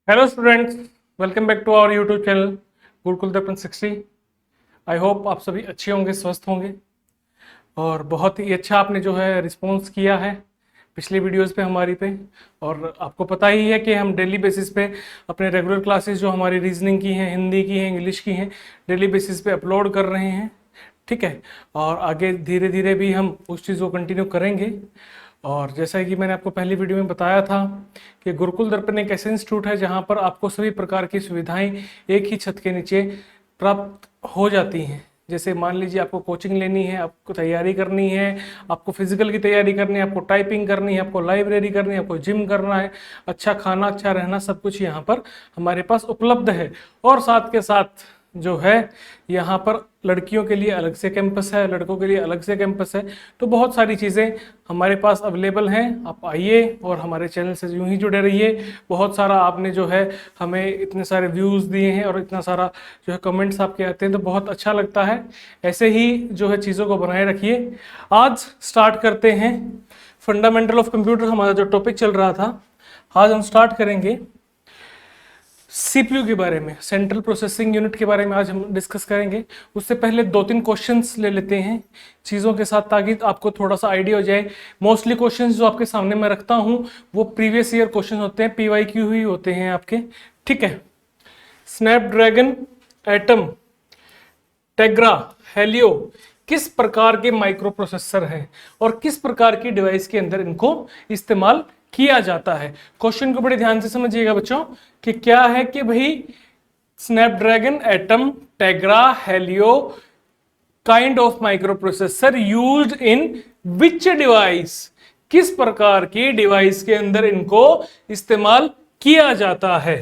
Hello students, welcome back to our YouTube channel Gurukul Darpan 60। I hope आप सभी अच्छे होंगे, स्वस्थ होंगे और बहुत ही अच्छा आपने जो है रिस्पॉन्स किया है पिछली वीडियोस पे हमारी पे। और आपको पता ही है कि हम डेली बेसिस पे अपने रेगुलर क्लासेस जो हमारी रीजनिंग की हैं, हिंदी की हैं, इंग्लिश की हैं, डेली बेसिस पे अपलोड कर रहे हैं। ठीक है, और आगे धीरे धीरे भी हम उस चीज़ को कंटिन्यू करेंगे। और जैसा कि मैंने आपको पहली वीडियो में बताया था कि गुरुकुल दर्पण एक ऐसा इंस्टीट्यूट है जहां पर आपको सभी प्रकार की सुविधाएं एक ही छत के नीचे प्राप्त हो जाती हैं। जैसे मान लीजिए आपको कोचिंग लेनी है, आपको तैयारी करनी है, आपको फिजिकल की तैयारी करनी है, आपको टाइपिंग करनी है, आपको लाइब्रेरी करनी है, आपको जिम करना है, अच्छा खाना, अच्छा रहना, सब कुछ यहाँ पर हमारे पास उपलब्ध है। और साथ के साथ जो है यहाँ पर लड़कियों के लिए अलग से कैंपस है, लड़कों के लिए अलग से कैंपस है। तो बहुत सारी चीज़ें हमारे पास अवेलेबल हैं। आप आइए और हमारे चैनल से यूं ही जुड़े रहिए। बहुत सारा आपने जो है हमें इतने सारे व्यूज़ दिए हैं और इतना सारा जो है कमेंट्स आपके आते हैं, तो बहुत अच्छा लगता है। ऐसे ही जो है चीज़ों को बनाए रखिए। आज स्टार्ट करते हैं फंडामेंटल ऑफ कंप्यूटर, हमारा जो टॉपिक चल रहा था। आज हम स्टार्ट करेंगे सीपीयू के बारे में, सेंट्रल प्रोसेसिंग यूनिट के बारे में आज हम डिस्कस करेंगे। उससे पहले 2-3 क्वेश्चंस ले लेते हैं चीज़ों के साथ, ताकि आपको थोड़ा सा आइडिया हो जाए। मोस्टली क्वेश्चंस जो आपके सामने मैं रखता हूं वो प्रीवियस ईयर क्वेश्चन होते हैं, पीवाईक्यू ही होते हैं आपके। ठीक है, स्नैपड्रैगन, एटम, टेग्रा, हेलियो किस प्रकार के माइक्रो प्रोसेसर हैं और किस प्रकार की डिवाइस के अंदर इनको इस्तेमाल किया जाता है। क्वेश्चन को बड़े ध्यान से समझिएगा बच्चों कि क्या है कि भाई Snapdragon, atom, Tegra, Helio kind of micro processor used in which device, किस प्रकार की डिवाइस के अंदर इनको इस्तेमाल किया जाता है।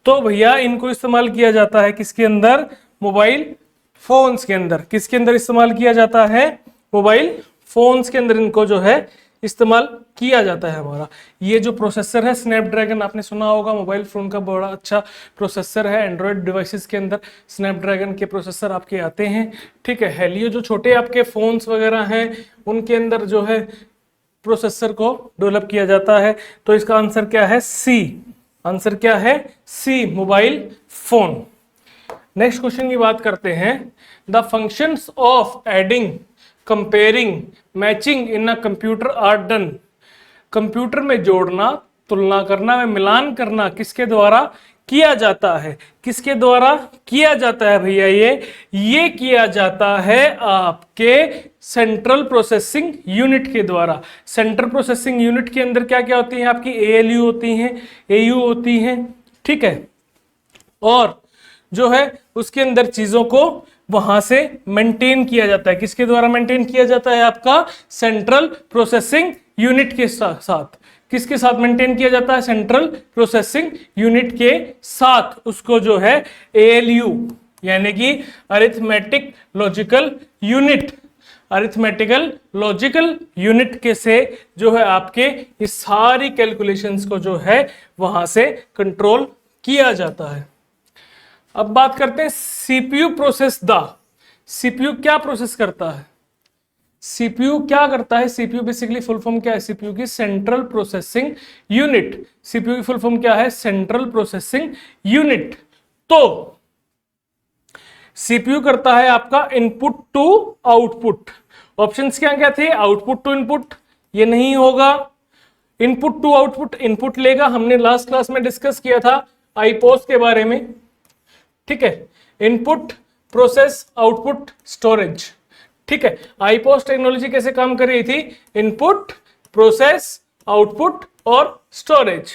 तो भैया इनको इस्तेमाल किया जाता है किसके अंदर? मोबाइल फोन्स के अंदर। किसके अंदर इस्तेमाल किया जाता है? मोबाइल फोन्स के अंदर इनको जो है इस्तेमाल किया जाता है। हमारा ये जो प्रोसेसर है स्नैपड्रैगन, आपने सुना होगा, मोबाइल फोन का बड़ा अच्छा प्रोसेसर है। एंड्रॉयड डिवाइसेस के अंदर स्नैपड्रैगन के प्रोसेसर आपके आते हैं। ठीक है, हेलियो जो छोटे आपके फोन्स वगैरह हैं उनके अंदर जो है प्रोसेसर को डेवलप किया जाता है। तो इसका आंसर क्या है? सी। आंसर क्या है? C, mobile phone. Next question की बात करते हैं। The functions of adding, comparing, matching in a computer are done. Computer में जोड़ना, तुलना करना, में मिलान करना किसके द्वारा किया जाता है? किसके द्वारा किया जाता है भैया? ये किया जाता है आपके सेंट्रल प्रोसेसिंग यूनिट के द्वारा। सेंट्रल प्रोसेसिंग यूनिट के अंदर क्या क्या होती है आपकी? एएलयू होती हैं, एयू होती हैं। ठीक है, और जो है उसके अंदर चीजों को वहां से मेंटेन किया जाता है। किसके द्वारा मेंटेन किया जाता है? आपका सेंट्रल प्रोसेसिंग यूनिट के साथ। किसके साथ मेंटेन किया जाता है? सेंट्रल प्रोसेसिंग यूनिट के साथ। उसको जो है एएलयू यानी कि arithmetic logical unit, arithmetical logical unit के से जो है आपके इस सारी कैलकुलेशंस को जो है वहां से कंट्रोल किया जाता है। अब बात करते हैं सीपीयू प्रोसेस द। सीपीयू क्या प्रोसेस करता है? सीपीयू क्या करता है? सीपीयू बेसिकली फुल फॉर्म क्या है? सीपीयू की सेंट्रल प्रोसेसिंग यूनिट। सीपीयू की फुल फॉर्म क्या है? Central processing unit. तो सीपीयू करता है आपका इनपुट टू आउटपुट। ऑप्शंस क्या क्या थे? आउटपुट टू इनपुट, ये नहीं होगा। इनपुट टू आउटपुट, इनपुट लेगा, हमने लास्ट क्लास में डिस्कस किया था आईपोस के बारे में। ठीक है, इनपुट, प्रोसेस, आउटपुट, स्टोरेज। ठीक है, आईपोस टेक्नोलॉजी कैसे काम कर रही थी? इनपुट, प्रोसेस, आउटपुट और स्टोरेज।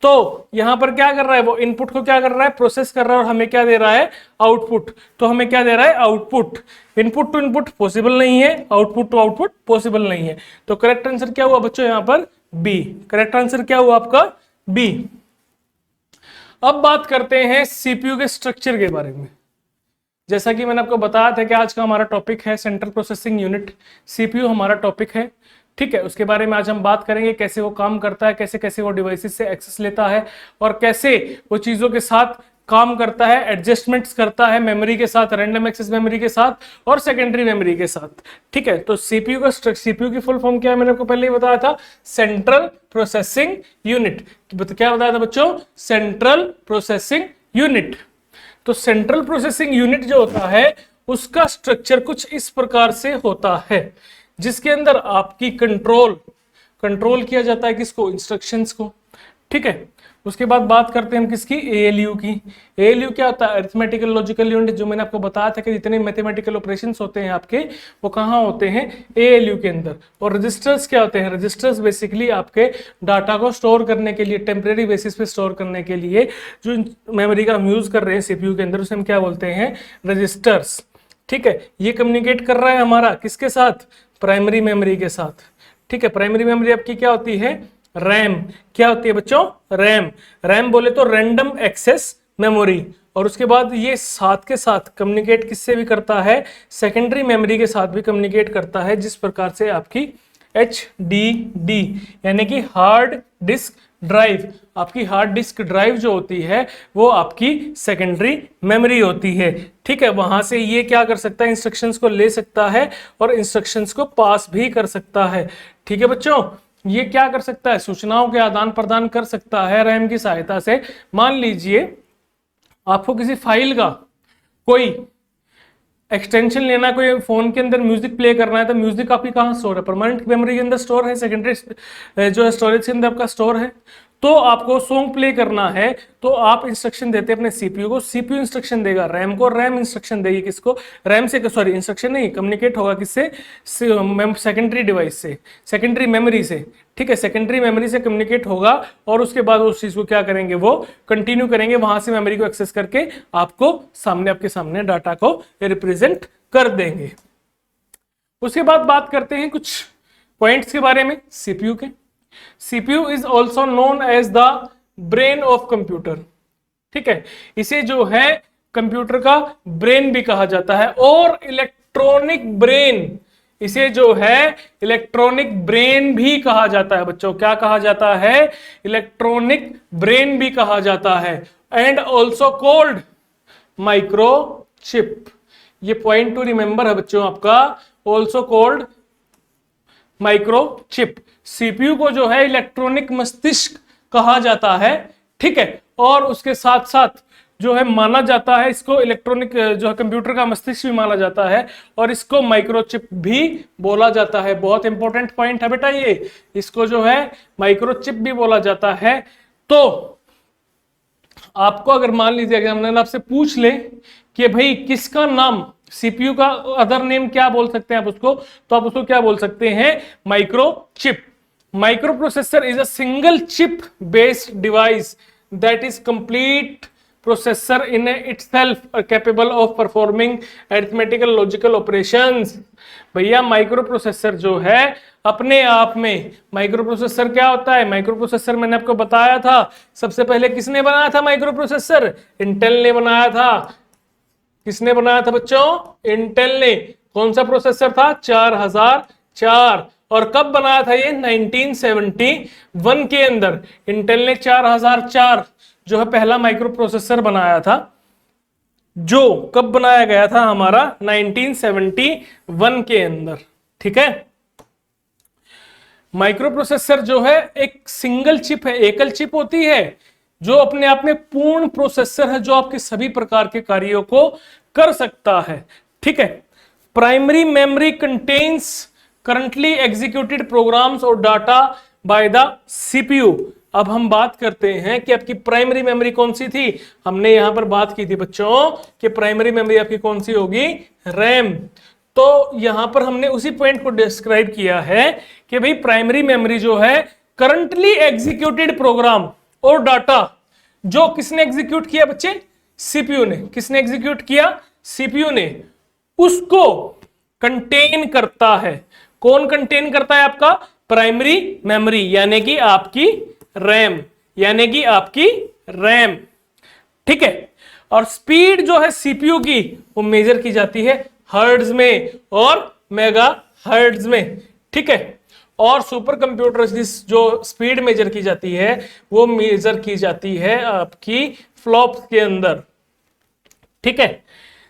तो यहां पर क्या कर रहा है? वो इनपुट को क्या कर रहा है? प्रोसेस कर रहा है और हमें क्या दे रहा है? आउटपुट। तो हमें क्या दे रहा है? Output. Input to input possible नहीं है, आउटपुट टू आउटपुट पॉसिबल नहीं है। तो करेक्ट आंसर क्या हुआ बच्चों? यहां पर बी। करेक्ट आंसर क्या हुआ आपका? बी। अब बात करते हैं सीपीयू के स्ट्रक्चर के बारे में। जैसा कि मैंने आपको बताया था कि आज का हमारा टॉपिक है सेंट्रल प्रोसेसिंग यूनिट, सीपीयू हमारा टॉपिक है। ठीक है, उसके बारे में आज हम बात करेंगे, कैसे वो काम करता है, कैसे कैसे वो डिवाइसेस से एक्सेस लेता है और कैसे वो चीज़ों के साथ काम करता है, एडजस्टमेंट्स करता है मेमोरी के साथ, रैंडम एक्सेस मेमोरी के साथ और सेकेंडरी मेमोरी के साथ। ठीक है, तो सीपीयू की फुल फॉर्म क्या है, मैंने आपको पहले ही बताया था, सेंट्रल प्रोसेसिंग यूनिट। क्या बताया था बच्चों, सेंट्रल प्रोसेसिंग यूनिट। तो सेंट्रल प्रोसेसिंग यूनिट जो होता है उसका स्ट्रक्चर कुछ इस प्रकार से होता है, जिसके अंदर आपकी कंट्रोल किया जाता है किसको, इंस्ट्रक्शंस को। ठीक है, उसके बाद बात करते हैं हम किसकी, एएलयू की। एएलयू क्या होता है, अरिथमेटिकल लॉजिकल यूनिट, जो मैंने आपको बताया था कि जितने मैथमेटिकल ऑपरेशंस होते हैं आपके वो कहाँ होते हैं, एएलयू के अंदर। और रजिस्टर्स क्या होते हैं, रजिस्टर्स बेसिकली आपके डाटा को स्टोर करने के लिए, टेम्परेरी बेसिस पे स्टोर करने के लिए जो मेमोरी का हम यूज कर रहे हैं सीपीयू के अंदर, उसे हम क्या बोलते हैं, रजिस्टर्स। ठीक है, ये कम्युनिकेट कर रहा है हमारा किसके साथ, प्राइमरी मेमोरी के साथ। ठीक है, प्राइमरी मेमोरी आपकी क्या होती है, रैम। क्या होती है बच्चों, रैम बोले तो रैंडम एक्सेस मेमोरी। और उसके बाद ये साथ के साथ कम्युनिकेट किससे भी करता है, सेकेंडरी मेमोरी के साथ भी कम्युनिकेट करता है, जिस प्रकार से आपकी HDD यानी कि हार्ड डिस्क ड्राइव, आपकी हार्ड डिस्क ड्राइव जो होती है वो आपकी सेकेंडरी मेमोरी होती है। ठीक है, वहां से ये क्या कर सकता है, इंस्ट्रक्शंस को ले सकता है और इंस्ट्रक्शंस को पास भी कर सकता है। ठीक है बच्चों, ये क्या कर सकता है, सूचनाओं के आदान प्रदान कर सकता है रैम की सहायता से। मान लीजिए आपको किसी फाइल का कोई एक्सटेंशन लेना, कोई फोन के अंदर म्यूजिक प्ले करना है, तो म्यूजिक आपकी कहाँ स्टोर है, परमानेंट मेमोरी के अंदर स्टोर है, सेकेंडरी जो है स्टोरेज के अंदर आपका स्टोर है। तो आपको सॉन्ग प्ले करना है तो आप इंस्ट्रक्शन देते हैं अपने सीपीयू को, सीपीयू इंस्ट्रक्शन देगा रैम को, रैम इंस्ट्रक्शन देगी किसको, रैम से, सॉरी इंस्ट्रक्शन नहीं, कम्युनिकेट होगा किससे, सेकेंडरी डिवाइस से, सेकेंडरी मेमोरी से। ठीक है, सेकेंडरी मेमोरी से कम्युनिकेट होगा और उसके बाद उस चीज को क्या करेंगे, वो कंटिन्यू करेंगे, वहां से मेमोरी को एक्सेस करके आपको आपके सामने डाटा को रिप्रेजेंट कर देंगे। उसके बाद बात करते हैं कुछ पॉइंट्स के बारे में सीपीयू के। CPU is also known as the brain of computer. ठीक है, इसे जो है कंप्यूटर का ब्रेन भी कहा जाता है, और इलेक्ट्रॉनिक ब्रेन, इसे जो है इलेक्ट्रॉनिक ब्रेन भी कहा जाता है बच्चों। क्या कहा जाता है, इलेक्ट्रॉनिक ब्रेन भी कहा जाता है, एंड ऑल्सो कॉल्ड माइक्रोचिप। ये पॉइंट टू रिमेंबर है बच्चों आपका, ऑल्सो कॉल्ड माइक्रोचिप। सीपीयू को जो है इलेक्ट्रॉनिक मस्तिष्क कहा जाता है। ठीक है, और उसके साथ साथ जो है माना जाता है इसको इलेक्ट्रॉनिक जो है कंप्यूटर का मस्तिष्क भी माना जाता है, और इसको माइक्रोचिप भी बोला जाता है। बहुत इंपॉर्टेंट पॉइंट है बेटा ये, इसको जो है माइक्रोचिप भी बोला जाता है। तो आपको अगर मान लीजिए एग्जामिनर आपसे पूछ ले कि भाई किसका नाम, सीपीयू का अदर नेम क्या बोल सकते हैं आप उसको, तो आप उसको क्या बोल सकते हैं, microchip. Microprocessor is a single chip based device that is complete processor in itself are capable of performing arithmetical logical operations। भैया माइक्रो प्रोसेसर जो है अपने आप में, माइक्रो प्रोसेसर क्या होता है, माइक्रो प्रोसेसर मैंने आपको बताया था सबसे पहले किसने बनाया था माइक्रो प्रोसेसर, इंटेल ने बनाया था। किसने बनाया था बच्चों, इंटेल ने। कौन सा प्रोसेसर था, 4004। और कब बनाया था ये, 1971 के अंदर इंटेल ने 4004 जो है पहला माइक्रो प्रोसेसर बनाया था, जो कब बनाया गया था हमारा 1971 के अंदर। ठीक है, माइक्रो प्रोसेसर जो है एक सिंगल चिप है, एकल चिप होती है, जो अपने आप में पूर्ण प्रोसेसर है, जो आपके सभी प्रकार के कार्यों को कर सकता है। ठीक है, primary memory contents currently executed programs और डाटा बाय द सीपीयू। अब हम बात करते हैं कि आपकी प्राइमरी मेमोरी कौन सी थी। हमने यहां पर बात की थी बच्चों कि प्राइमरी मेमोरी आपकी कौन सी होगी, रैम। तो यहां पर हमने उसी पॉइंट को डिस्क्राइब किया है कि भाई प्राइमरी मेमोरी जो है करंटली एग्जीक्यूटेड प्रोग्राम और डाटा, जो किसने एग्जीक्यूट किया बच्चे, सीपीयू ने। किसने एग्जीक्यूट किया, सीपीयू ने। उसको कंटेन करता है। कौन कंटेन करता है, आपका प्राइमरी मेमोरी यानी कि आपकी रैम, यानी कि आपकी रैम। ठीक है, और स्पीड जो है सीपीयू की वो मेजर की जाती है हर्ट्ज में और मेगा हर्ट्ज में। ठीक है, और सुपर कंप्यूटर जो स्पीड मेजर की जाती है वो मेजर की जाती है आपकी फ्लॉप्स के अंदर। ठीक है,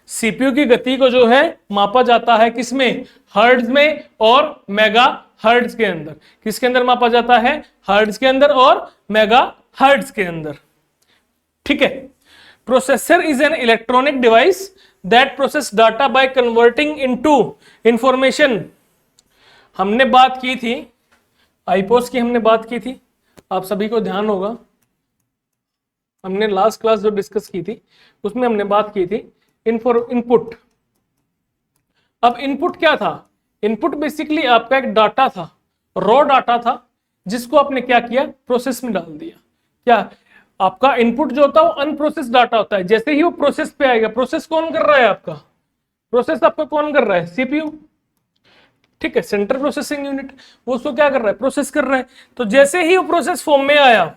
सीपीयू की गति को जो है मापा जाता है किसमें, हर्ट्ज में और मेगा हर्ट्ज के अंदर। किसके अंदर मापा जाता है, हर्ट्ज के अंदर और मेगा हर्ट्ज के अंदर। ठीक है, processor is an electronic device that process data by converting into information. हमने बात की थी आईपोस की, हमने बात की थी, आप सभी को ध्यान होगा, हमने लास्ट क्लास जो डिस्कस की थी उसमें हमने बात की थी इनपुट। अब इनपुट क्या था, इनपुट बेसिकली आपका एक डाटा था, रॉ डाटा था, जिसको आपने क्या किया, प्रोसेस में डाल दिया। क्या आपका इनपुट जो होता है वो अनप्रोसेस डाटा होता है, जैसे ही वो प्रोसेस पे आएगा, प्रोसेस कौन कर रहा है आपका, प्रोसेस आपका कौन कर रहा है, सीपीयू। ठीक है, सेंट्रल प्रोसेसिंग यूनिट, वो उसको क्या कर रहा है, प्रोसेस कर रहा है। तो जैसे ही वो प्रोसेस फॉर्म में आया,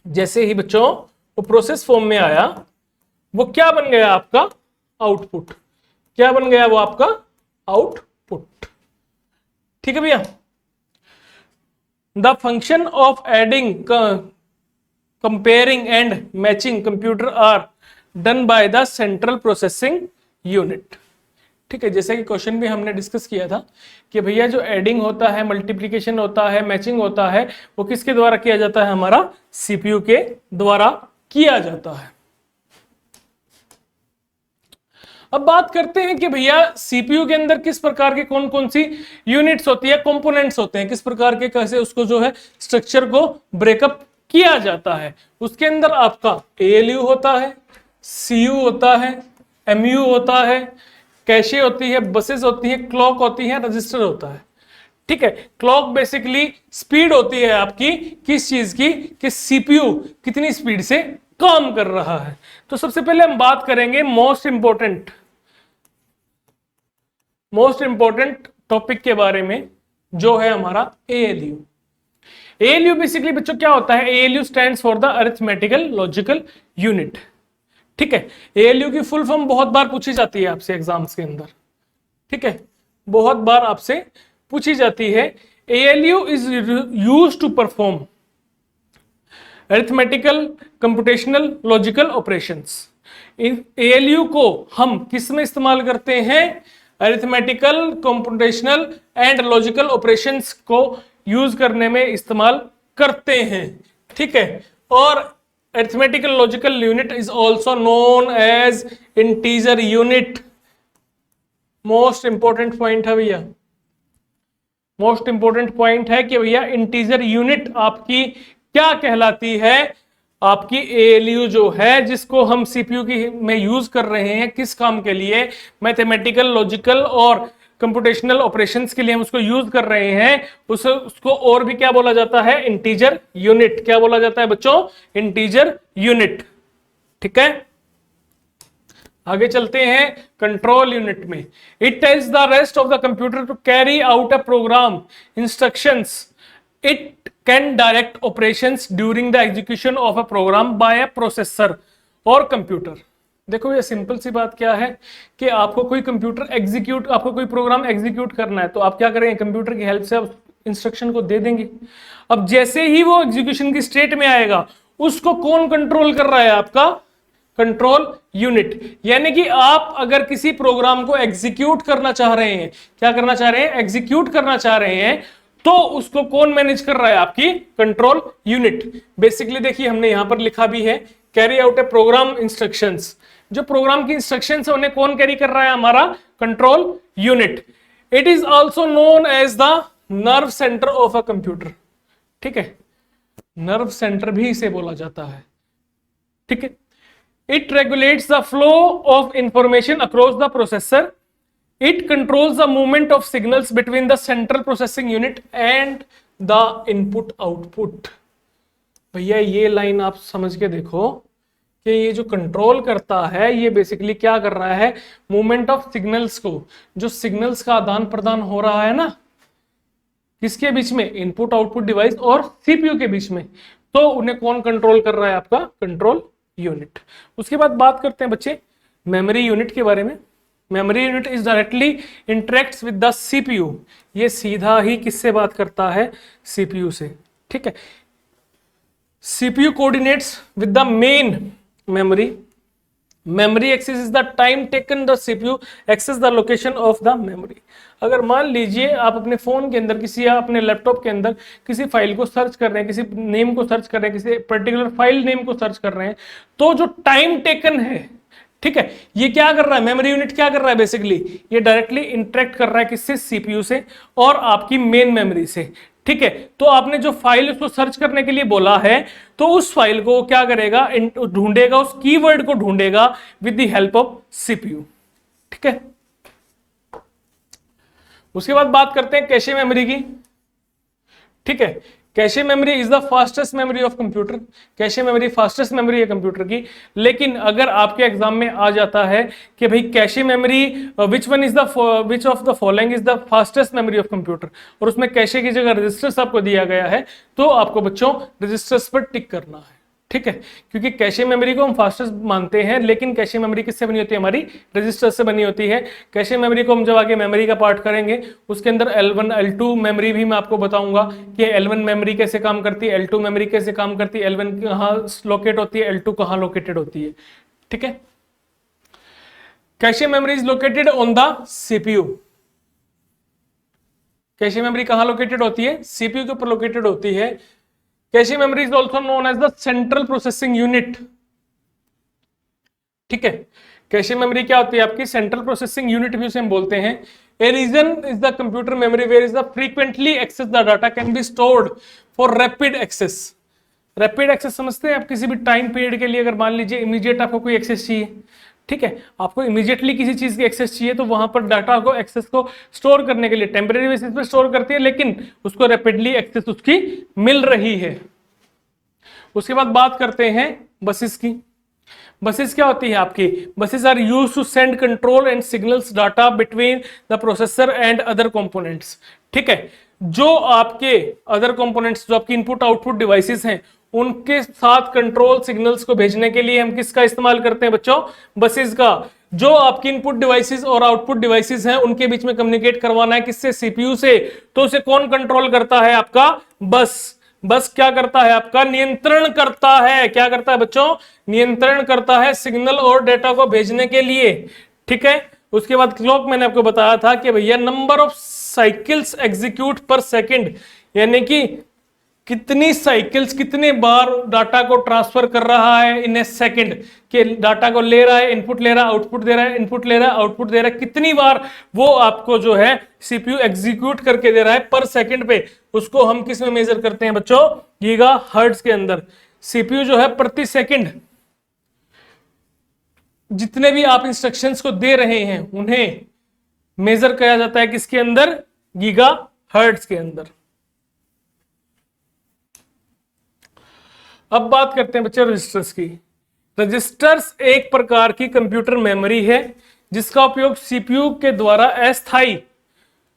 जैसे ही बच्चों वो प्रोसेस फॉर्म में आया, वो क्या बन गया आपका, आउटपुट। क्या बन गया वो आपका, आउटपुट। ठीक है भैया, the function of adding, comparing and matching computer are done by the central processing unit. ठीक है, जैसे कि क्वेश्चन भी हमने डिस्कस किया था कि भैया जो एडिंग होता है, मल्टीप्लिकेशन होता है, मैचिंग होता है, वो किसके द्वारा किया जाता है, हमारा सीपीयू के द्वारा किया जाता है। अब बात करते हैं कि भैया सीपीयू के अंदर किस प्रकार के कौन कौन सी यूनिट्स होती है, कंपोनेंट्स होते हैं, किस प्रकार के, कैसे उसको जो है स्ट्रक्चर को ब्रेकअप किया जाता है। उसके अंदर आपका एएलयू होता है, सीयू होता है, एमयू होता है, कैशे होती है, बसेस होती है, क्लॉक होती है, रजिस्टर होता है। ठीक है, क्लॉक बेसिकली स्पीड होती है आपकी किस चीज की, कि सीपीयू कितनी स्पीड से काम कर रहा है। तो सबसे पहले हम बात करेंगे मोस्ट इंपॉर्टेंट टॉपिक के बारे में, जो है हमारा एएलयू। एएलयू बेसिकली बच्चों क्या होता है, ALU stands for the arithmetical logical unit. ठीक है, एएलयू की फुल फॉर्म बहुत बार पूछी जाती है आपसे एग्जाम्स के अंदर। ठीक है, बहुत बार आपसे पूछी जाती है। ALU is used to perform arithmetical, computational, logical operations. ALU को हम किस में इस्तेमाल करते हैं, arithmetical, computational and logical operations को यूज करने में इस्तेमाल करते हैं। ठीक है, और arithmetical logical unit is also known as integer unit. Most important point है भैया, मोस्ट इंपॉर्टेंट पॉइंट है कि भैया इंटीजर यूनिट आपकी क्या कहलाती है, आपकी एएलयू जो है, जिसको हम सीपीयू की में यूज कर रहे हैं, किस काम के लिए, मैथमेटिकल, लॉजिकल और कंप्यूटेशनल ऑपरेशंस के लिए हम उसको यूज कर रहे हैं, उसको और भी क्या बोला जाता है, इंटीजर यूनिट। क्या बोला जाता है बच्चों, इंटीजर यूनिट। ठीक है, आगे चलते हैं कंट्रोल यूनिट में। It tells the rest of the computer to carry out a program instructions. It can direct operations during the execution of a program by a processor और कंप्यूटर। देखो ये simple सी बात क्या है कि आपको कोई कंप्यूटर एग्जीक्यूट, आपको कोई प्रोग्राम एग्जीक्यूट करना है, तो आप क्या करेंगे, कंप्यूटर की हेल्प से आप इंस्ट्रक्शन को दे देंगे। अब जैसे ही वो एग्जीक्यूशन की स्टेट में आएगा, उसको कौन कंट्रोल कर रहा है, आपका कंट्रोल यूनिट। यानी कि आप अगर किसी प्रोग्राम को एग्जीक्यूट करना चाह रहे हैं, क्या करना चाह रहे हैं, एग्जीक्यूट करना चाह रहे हैं, तो उसको कौन मैनेज कर रहा है, आपकी कंट्रोल यूनिट। बेसिकली देखिए हमने यहां पर लिखा भी है, carry out a program instructions. जो प्रोग्राम की इंस्ट्रक्शंस है उन्हें कौन कैरी कर रहा है, हमारा control unit. It is also known as the nerve centre of a computer. ठीक है, नर्व सेंटर भी इसे बोला जाता है। ठीक है, it regulates the flow of information across the processor. It controls the movement of signals between the central processing unit and the input output। भैया ये लाइन आप समझ के देखो कि ये जो कंट्रोल करता है, ये बेसिकली क्या कर रहा है, मूवमेंट ऑफ सिग्नल्स को, जो सिग्नल्स का आदान प्रदान हो रहा है ना, किसके बीच में, इनपुट आउटपुट डिवाइस और सीपीयू के बीच में, तो उन्हें कौन कंट्रोल कर रहा है, आपका कंट्रोल यूनिट। उसके बाद बात करते हैं बच्चे मेमोरी यूनिट के बारे में। Memory unit is directly interacts with the CPU. ये सीधा ही किससे बात करता है, सीपीयू से। ठीक है, CPU coordinates with the main memory. Memory access is the time taken the CPU access the location of the memory. अगर मान लीजिए आप अपने फोन के अंदर किसी या अपने लैपटॉप के अंदर किसी फाइल को सर्च कर रहे हैं, किसी नेम को सर्च कर रहे हैं, किसी पर्टिकुलर फाइल नेम को सर्च कर रहे हैं, तो जो टाइम टेकन है, ठीक है, ये क्या कर रहा है, मेमोरी यूनिट क्या कर रहा है, बेसिकली ये डायरेक्टली इंटरेक्ट कर रहा है किससे, सीपीयू से और आपकी मेन मेमोरी से। ठीक है, तो आपने जो फाइल उसको सर्च करने के लिए बोला है, तो उस फाइल को क्या करेगा, ढूंढेगा, उस कीवर्ड को ढूंढेगा with the help of CPU. ठीक है, उसके बाद बात करते हैं कैशे मेमोरी की। ठीक है, cache memory is the fastest memory of computer. Cache memory fastest memory है कंप्यूटर की। लेकिन अगर आपके एग्जाम में आ जाता है कि भाई cache memory which of the following is the fastest memory of computer, और उसमें कैशे की जगह रजिस्टर्स आपको दिया गया है, तो आपको बच्चों रजिस्टर्स पर टिक करना है। ठीक है, क्योंकि कैशे मेमोरी को हम फास्टेस्ट मानते हैं, लेकिन कैशे मेमोरी किससे बनी होती है, हमारी रजिस्टर से बनी होती है। कैशे मेमोरी को हम जब आगे मेमोरी का पार्ट करेंगे, उसके अंदर L1 L2 मेमोरी भी मैं आपको बताऊंगा कि L1 मेमोरी कैसे काम करती है, L2 मेमोरी कैसे काम करती है, L1 कहाँ लोकेट होती है, L2 कहाँ लोकेटेड होती है। ठीक है, cache memory is located on the CPU. Cache memory कहाँ लोकेटेड होती है, सीपीयू के ऊपर लोकेटेड होती है। Cache memory is also known as the central processing unit. ठीक है, कैशे मेमोरी क्या होती है, आपकी सेंट्रल प्रोसेसिंग यूनिट भी उसे हम बोलते हैं। A region is the computer memory where is the frequently access the data can be stored for rapid access. Rapid access समझते हैं आप, किसी भी टाइम पीरियड के लिए अगर मान लीजिए इमीडिएट आपको कोई एक्सेस चाहिए, ठीक है, आपको इमीडिएटली किसी चीज की एक्सेस चाहिए, तो वहां पर डाटा को एक्सेस को स्टोर करने के लिए टेम्परेरी बेसिस पे स्टोर करती है, लेकिन उसको रैपिडली एक्सेस उसकी मिल रही है। उसके बाद बात करते हैं बसेस की। बसेस क्या होती है आपकी, buses are used to send control and signals data between the processor and other components. ठीक है, जो आपके अदर कंपोनेंट्स, जो आपकी इनपुट आउटपुट डिवाइसेस हैं, उनके साथ कंट्रोल सिग्नल्स को भेजने के लिए हम किसका इस्तेमाल करते हैं बच्चों, बसेस का। जो आपकी इनपुट डिवाइसेस और आउटपुट डिवाइसेस हैं, उनके बीच में कम्युनिकेट करवाना है किससे, सीपीयू से, तो उसे कौन कंट्रोल करता है, आपका बस। बस क्या करता है, आपका नियंत्रण करता है। क्या करता है बच्चों, नियंत्रण करता है सिग्नल और डेटा को भेजने के लिए। ठीक है, उसके बाद क्लॉक मैंने आपको बताया था कि भैया नंबर ऑफ साइकिल्स एग्जीक्यूट पर सेकंड, यानी कि कितनी साइकिल्स, कितने बार डाटा को ट्रांसफर कर रहा है इन ए सेकंड, के डाटा को ले रहा है, इनपुट ले रहा है, आउटपुट दे रहा है, इनपुट ले रहा है, आउटपुट दे रहा है, कितनी बार वो आपको जो है सीपीयू एग्जीक्यूट करके दे रहा है पर सेकंड पे, उसको हम किस में मेजर करते हैं बच्चों, गीगा हर्ट्ज के अंदर। सीपीयू जो है प्रति सेकंड जितने भी आप इंस्ट्रक्शंस को दे रहे हैं, उन्हें मेजर किया जाता है किसके अंदर, गीगा हर्ट्ज के अंदर। अब बात करते हैं बच्चों रजिस्टर्स की। रजिस्टर्स एक प्रकार की कंप्यूटर मेमोरी है जिसका उपयोग सीपीयू के द्वारा अस्थायी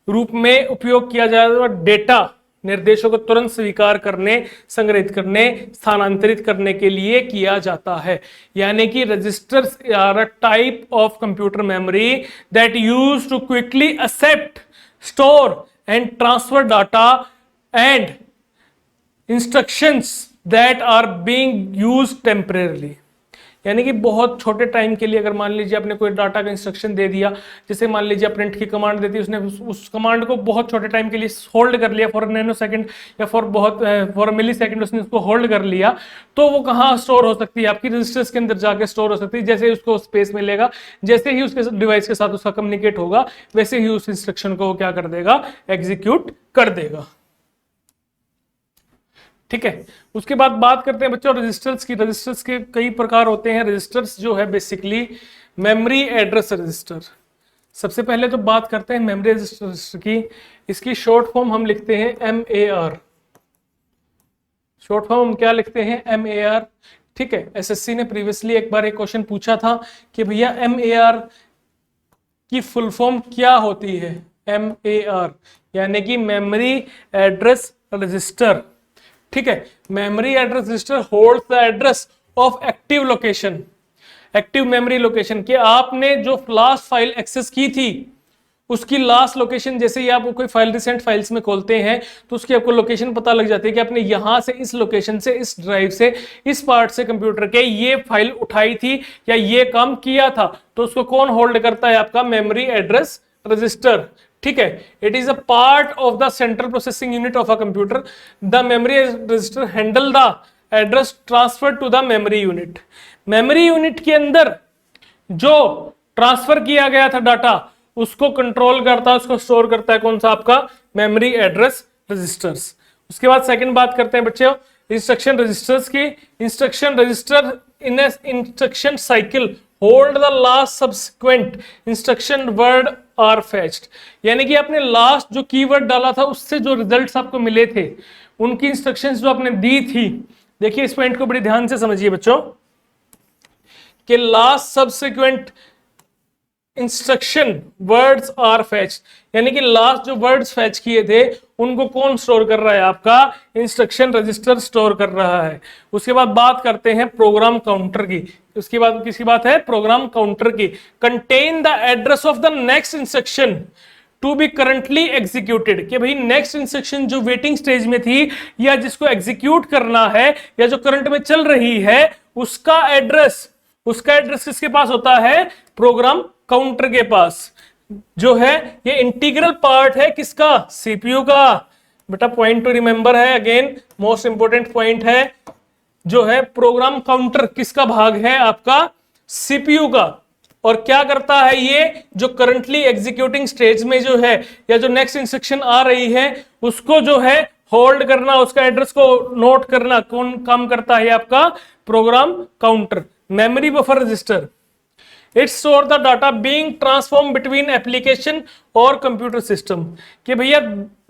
रूप में उपयोग किया जाएगा, डेटा निर्देशों को तुरंत स्वीकार करने, संग्रहित करने, स्थानांतरित करने के लिए किया जाता है। यानी कि registers are a type of computer memory that use to quickly accept, store and transfer data and instructions that are being used temporarily. यानी कि बहुत छोटे टाइम के लिए अगर मान लीजिए आपने कोई डाटा का इंस्ट्रक्शन दे दिया, जैसे मान लीजिए प्रिंट की कमांड देती है, उसने उस कमांड को बहुत छोटे टाइम के लिए होल्ड कर लिया, फॉर नैनो सेकंड या फॉर मिली सेकंड उसने उसको होल्ड कर लिया, तो वो कहाँ स्टोर हो सकती है, आपकी रजिस्टर्स के अंदर जाके स्टोर हो सकती है। जैसे ही उसको स्पेस मिलेगा, जैसे ही उसके डिवाइस के साथ उसका कम्युनिकेट होगा, वैसे ही उस इंस्ट्रक्शन को क्या कर देगा, एग्जीक्यूट कर देगा। ठीक है, उसके बाद बात करते हैं बच्चों रजिस्टर्स की। रजिस्टर्स के कई प्रकार होते हैं। रजिस्टर्स जो है बेसिकली मेमोरी एड्रेस रजिस्टर। सबसे पहले तो बात करते हैं मेमोरी रजिस्टर की। इसकी शॉर्ट फॉर्म हम लिखते हैं MAR। शॉर्ट फॉर्म हम क्या लिखते हैं, MAR। ठीक है, एसएससी ने प्रीवियसली एक बार एक क्वेश्चन पूछा था कि भैया MAR की फुल फॉर्म क्या होती है। MAR यानी कि मेमोरी एड्रेस रजिस्टर। ठीक है, memory address register holds the address of active location, active memory location, कि आपने जो लास्ट फाइल एक्सेस की थी उसकी लास्ट लोकेशन, जैसे ही आप कोई फाइल रिसेंट फाइल्स में खोलते हैं तो उसकी आपको लोकेशन पता लग जाती है कि आपने यहां से इस लोकेशन से इस ड्राइव से इस पार्ट से कंप्यूटर के ये फाइल उठाई थी या ये काम किया था। तो उसको कौन होल्ड करता है? आपका मेमोरी एड्रेस रजिस्टर। ठीक है, it is a part of the central processing unit of a computer. The memory register handle the address transfer to the memory unit. Memory unit के अंदर जो ट्रांसफर किया गया था डाटा उसको कंट्रोल करता है, उसको स्टोर करता है कौन सा? आपका मेमोरी एड्रेस रजिस्टर्स। उसके बाद सेकंड बात करते हैं बच्चों इंस्ट्रक्शन रजिस्टर्स की। Instruction register in a instruction cycle hold the last subsequent instruction word are fetched. यानी कि आपने लास्ट जो कीवर्ड डाला था उससे जो रिजल्ट्स आपको मिले थे, उनकी इंस्ट्रक्शंस जो आपने दी थी, देखिए इस पॉइंट को बड़ी ध्यान से समझिए बच्चों कि last subsequent instruction words are fetch, यानी कि लास्ट जो वर्ड्स फेच किए थे उनको कौन स्टोर कर रहा है? आपका इंस्ट्रक्शन रजिस्टर स्टोर कर रहा है। उसके बाद बात करते हैं प्रोग्राम काउंटर की। उसके बाद किसकी बात है? प्रोग्राम काउंटर की। Contain the address of the next instruction to be currently executed, कि भाई नेक्स्ट इंस्ट्रक्शन जो वेटिंग स्टेज में थी या जिसको एग्जीक्यूट करना है या जो करंट में चल रही है उसका एड्रेस किसके पास होता है? प्रोग्राम काउंटर के पास। जो है ये इंटीग्रल पार्ट है किसका? सीपीयू का। बेटा पॉइंट टू रिमेंबर है, अगेन मोस्ट इंपोर्टेंट पॉइंट है, जो है प्रोग्राम काउंटर किसका भाग है? आपका सीपीयू का। और क्या करता है ये? जो करंटली एग्जीक्यूटिंग स्टेज में जो है या जो नेक्स्ट इंस्ट्रक्शन आ रही है उसको जो है होल्ड करना, उसका एड्रेस को नोट करना कौन काम करता है? आपका program counter. Memory buffer register, it store the data being transform between application और कंप्यूटर सिस्टम। कि भैया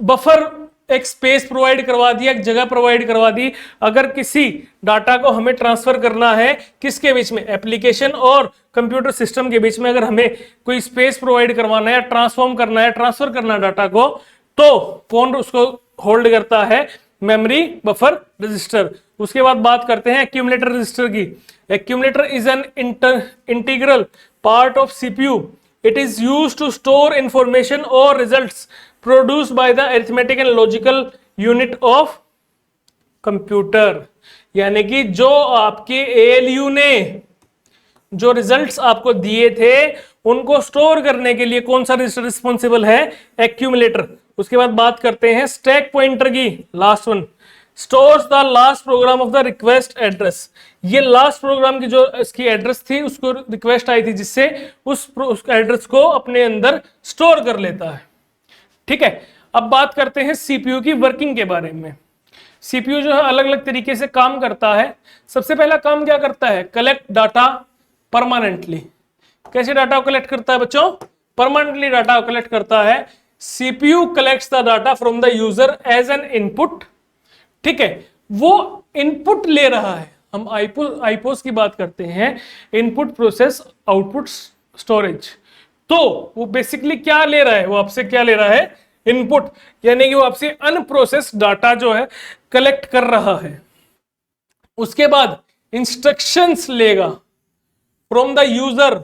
बफर एक स्पेस प्रोवाइड करवा दिया, एक जगह प्रोवाइड करवा दी, अगर किसी डाटा को हमें ट्रांसफर करना है किसके बीच में? एप्लीकेशन और कंप्यूटर सिस्टम के बीच में अगर हमें कोई स्पेस प्रोवाइड करवाना है, ट्रांसफॉर्म करना है, ट्रांसफर करना है डाटा को, तो कौन उसको होल्ड करता है? Memory buffer register. उसके बाद बात करते हैं एक्यूमुलेटर रजिस्टर की। Accumulator is an integral part of CPU. It is used to store information और results produced by the arithmetic and logical unit of computer. यानी कि जो आपके एएलयू ने जो रिजल्ट्स आपको दिए थे उनको स्टोर करने के लिए कौन सा रजिस्टर रिस्पॉन्सिबल है? एक्यूमुलेटर। उसके बाद बात करते हैं स्टैक पॉइंटर की, last one. Stores the last program of the request address. ये लास्ट प्रोग्राम की जो इसकी एड्रेस थी, उसको रिक्वेस्ट आई थी, जिससे उस एड्रेस को अपने अंदर स्टोर कर लेता है। ठीक है, अब बात करते हैं सीपीयू की वर्किंग के बारे में। सीपीयू जो है अलग अलग तरीके से काम करता है। सबसे पहला काम क्या करता है? Collect data permanently. कैसे डाटा को कलेक्ट करता है बच्चों? परमानेंटली डाटा को कलेक्ट करता है। CPU collects the data from the user as an input. ठीक है, वो इनपुट ले रहा है। हम आईपोस की बात करते हैं, इनपुट प्रोसेस आउटपुट स्टोरेज। तो वो बेसिकली क्या ले रहा है? वो आपसे क्या ले रहा है? इनपुट, यानी कि वो आपसे अनप्रोसेस्ड डाटा जो है कलेक्ट कर रहा है। उसके बाद इंस्ट्रक्शंस लेगा फ्रॉम द यूजर,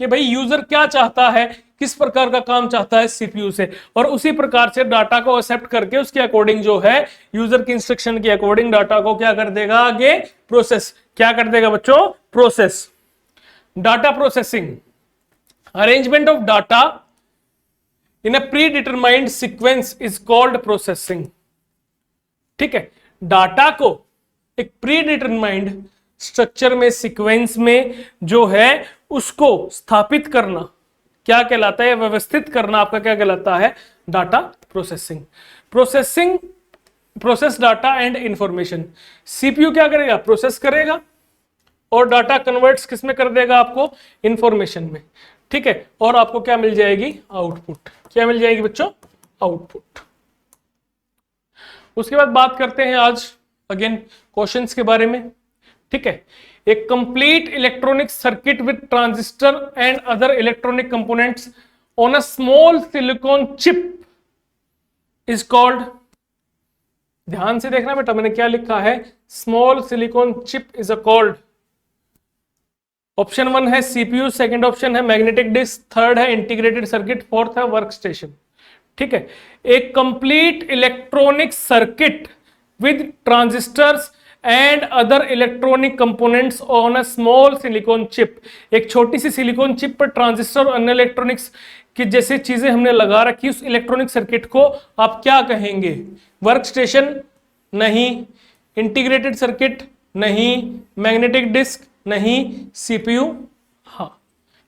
कि भाई यूजर क्या चाहता है, किस प्रकार का काम चाहता है सीपीयू से, और उसी प्रकार से डाटा को एक्सेप्ट करके उसके अकॉर्डिंग जो है यूजर की इंस्ट्रक्शन के अकॉर्डिंग डाटा को क्या कर देगा? आगे प्रोसेस। क्या कर देगा बच्चों? Process. Data processing, arrangement of data in a pre determined sequence is called processing. ठीक है, डाटा को एक प्री डिटरमाइंड स्ट्रक्चर में, सीक्वेंस में जो है उसको स्थापित करना क्या कहलाता है? व्यवस्थित करना आपका क्या कहलाता है? Data processing. Process data and information. CPU क्या करेगा? प्रोसेस करेगा और डाटा कन्वर्ट्स किस में कर देगा? आपको इंफॉर्मेशन में। ठीक है, और आपको क्या मिल जाएगी? आउटपुट। क्या मिल जाएगी बच्चों? आउटपुट। उसके बाद बात करते हैं आज अगेन क्वेश्चंस के बारे में। ठीक है, a complete electronic circuit with transistor and other electronic components on a small silicon chip is called, ध्यान से देखना बेटा मैंने क्या लिखा है, small silicon chip is called option 1 है सीपीयू, सेकंड ऑप्शन है मैग्नेटिक डिस्क, थर्ड है इंटीग्रेटेड सर्किट, फोर्थ है वर्क स्टेशन। ठीक है, एक complete electronic circuit with transistors and other electronic components on a small silicon chip. एक छोटी सी silicon chip पर ट्रांजिस्टर और अन्य इलेक्ट्रॉनिक्स की जैसे चीजें हमने लगा रखी, उस इलेक्ट्रॉनिक सर्किट को आप क्या कहेंगे? वर्क स्टेशन नहीं, इंटीग्रेटेड सर्किट नहीं, मैग्नेटिक डिस्क नहीं, सीपीयू हाँ।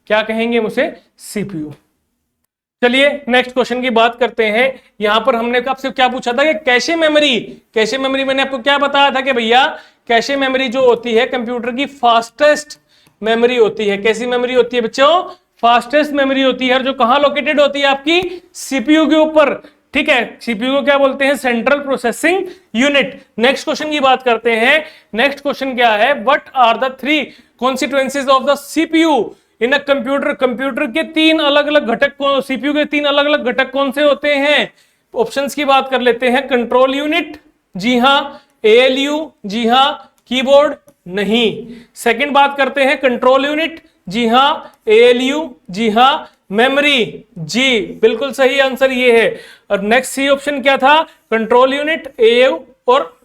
क्या कहेंगे मुझे? सीपीयू। चलिए नेक्स्ट क्वेश्चन की बात करते हैं। यहां पर हमने आपसे क्या पूछा था कि कैशे मेमोरी, कैशे मेमोरी मैंने आपको क्या बताया था कि भैया कैशे मेमोरी जो होती है कंप्यूटर की फास्टेस्ट मेमोरी होती है। कैसी मेमोरी होती है बच्चों? फास्टेस्ट मेमोरी होती है, और जो कहां लोकेटेड होती है? आपकी सीपीयू के ऊपर। ठीक है, सीपीयू को क्या बोलते हैं? Central processing unit. Next question की बात करते हैं। नेक्स्ट क्वेश्चन क्या है? What are the 3 constituencies of the CPU in a computer? Computer के 3 अलग अलग घटक, सीपीयू के 3 अलग अलग घटक कौन से होते हैं? ऑप्शंस की बात कर लेते हैं। कंट्रोल यूनिट, जी हां। एएलयू, जी हां। कीबोर्ड, नहीं। सेकंड बात करते हैं कंट्रोल यूनिट, जी हां। एएलयू, जी हां। मेमोरी, जी बिल्कुल सही आंसर ये है। और नेक्स्ट सी ऑप्शन क्या था? कंट्रोल यूनिट, एयू और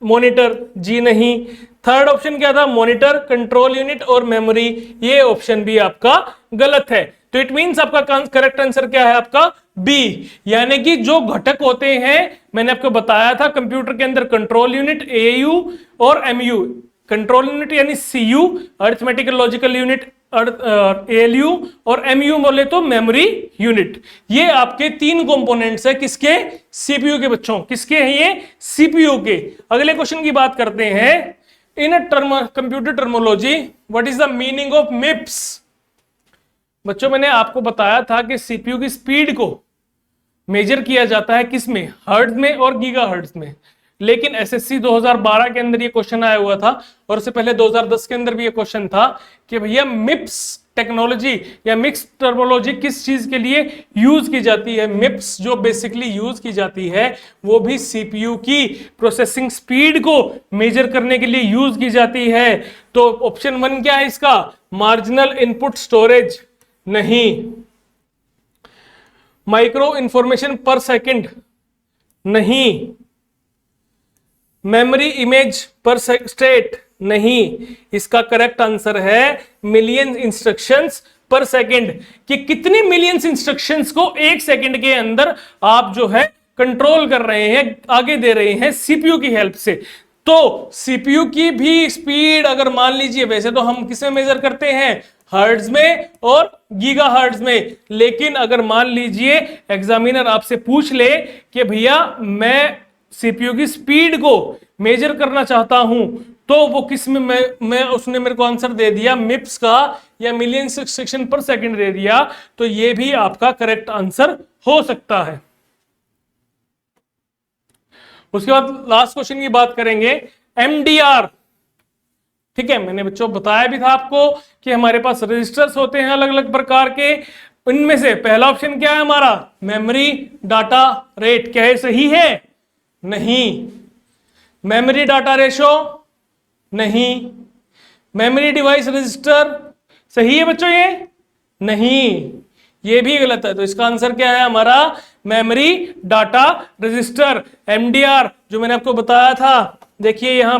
मॉनिटर, जी नहीं। थर्ड ऑप्शन क्या था? मॉनिटर, कंट्रोल यूनिट और मेमोरी। ये ऑप्शन भी आपका गलत है। तो इट मींस आपका करेक्ट आंसर क्या है? आपका बी। यानी कि जो घटक होते हैं मैंने आपको बताया था कंप्यूटर के अंदर, कंट्रोल यूनिट, एयू और एमयू। कंट्रोल यूनिट यानी CU, arithmetical logical unit ALU, और एमयू बोले तो मेमोरी यूनिट। ये आपके 3 कंपोनेंट्स है किसके? सीपीयू के बच्चों। किसके हैं ये? सीपीयू के। अगले क्वेश्चन की बात करते हैं। In a computer terminology what is the meaning of MIPS? बच्चों मैंने आपको बताया था कि सीपीयू की स्पीड को मेजर किया जाता है किस में? हर्ट्ज में और गीगा हर्ट्ज में। लेकिन एसएससी 2012 के अंदर ये क्वेश्चन आया हुआ था, और उससे पहले 2010 के अंदर भी ये क्वेश्चन था कि भैया मिप्स टेक्नोलॉजी या मिक्स टर्मोलॉजी किस चीज के लिए यूज की जाती है? मिप्स जो बेसिकली यूज की जाती है वो भी सीपीयू की प्रोसेसिंग स्पीड को मेजर करने के लिए यूज की जाती है। तो ऑप्शन 1 क्या है इसका? मार्जिनल इनपुट स्टोरेज, नहीं। माइक्रो इंफॉर्मेशन पर सेकंड, नहीं। मेमोरी इमेज पर स्टेट, नहीं। इसका करेक्ट आंसर है मिलियन इंस्ट्रक्शंस पर सेकंड। कि कितनी मिलियंस इंस्ट्रक्शंस को एक सेकंड के अंदर आप जो है कंट्रोल कर रहे हैं, आगे दे रहे हैं सीपीयू की हेल्प से। तो सीपीयू की भी स्पीड अगर मान लीजिए, वैसे तो हम किसमें मेजर करते हैं? हर्ट्ज में और गीगा हर्ट्ज में। लेकिन अगर मान लीजिए एग्जामिनर आपसे पूछ ले कि भैया मैं सीपीयू की स्पीड को मेजर करना चाहता हूं, तो वो किस में मैं उसने मेरे को आंसर दे दिया मिप्स का या मिलियन इंस्ट्रक्शन पर सेकंड दे दिया, तो ये भी आपका करेक्ट आंसर हो सकता है। उसके बाद लास्ट क्वेश्चन की बात करेंगे। एमडीआर, ठीक है, मैंने बच्चों बताया भी था आपको कि हमारे पास रजिस्टर्स होते हैं अलग अलग प्रकार के। इनमें से पहला ऑप्शन क्या है हमारा? Memory data rate. क्या है? सही है? नहीं। मेमोरी डाटा रेशो, नहीं। मेमोरी डिवाइस रजिस्टर, सही है बच्चों? ये नहीं, ये भी गलत है। तो इसका आंसर क्या है हमारा? मेमोरी डाटा रजिस्टर, एमडीआर, जो मैंने आपको बताया था। देखिए यहां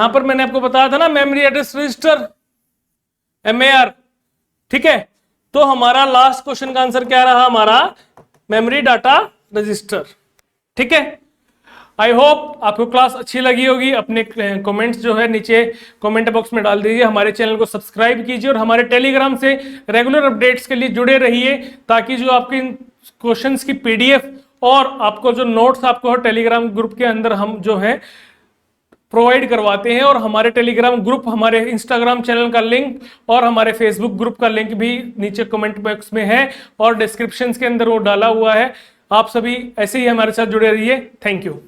पर मैंने आपको बताया था ना, मेमोरी एड्रेस रजिस्टर, एमएआर। ठीक है, तो हमारा लास्ट क्वेश्चन का आंसर क्या रहा? हमारा मेमोरी डाटा रजिस्टर। ठीक है, आई होप आपको क्लास अच्छी लगी होगी। अपने कमेंट्स जो है नीचे कमेंट बॉक्स में डाल दीजिए। हमारे चैनल को सब्सक्राइब कीजिए और हमारे टेलीग्राम से रेगुलर अपडेट्स के लिए जुड़े रहिए, ताकि जो आपके क्वेश्चंस की पीडीएफ और आपको जो नोट्स आपको टेलीग्राम ग्रुप के अंदर हम जो है प्रोवाइड करवाते हैं। और हमारे टेलीग्राम ग्रुप, हमारे इंस्टाग्राम चैनल का लिंक और हमारे फेसबुक ग्रुप का लिंक भी नीचे कमेंट बॉक्स में है और डिस्क्रिप्शन के अंदर वो डाला हुआ है। आप सभी ऐसे ही हमारे साथ जुड़े रहिए। Thank you.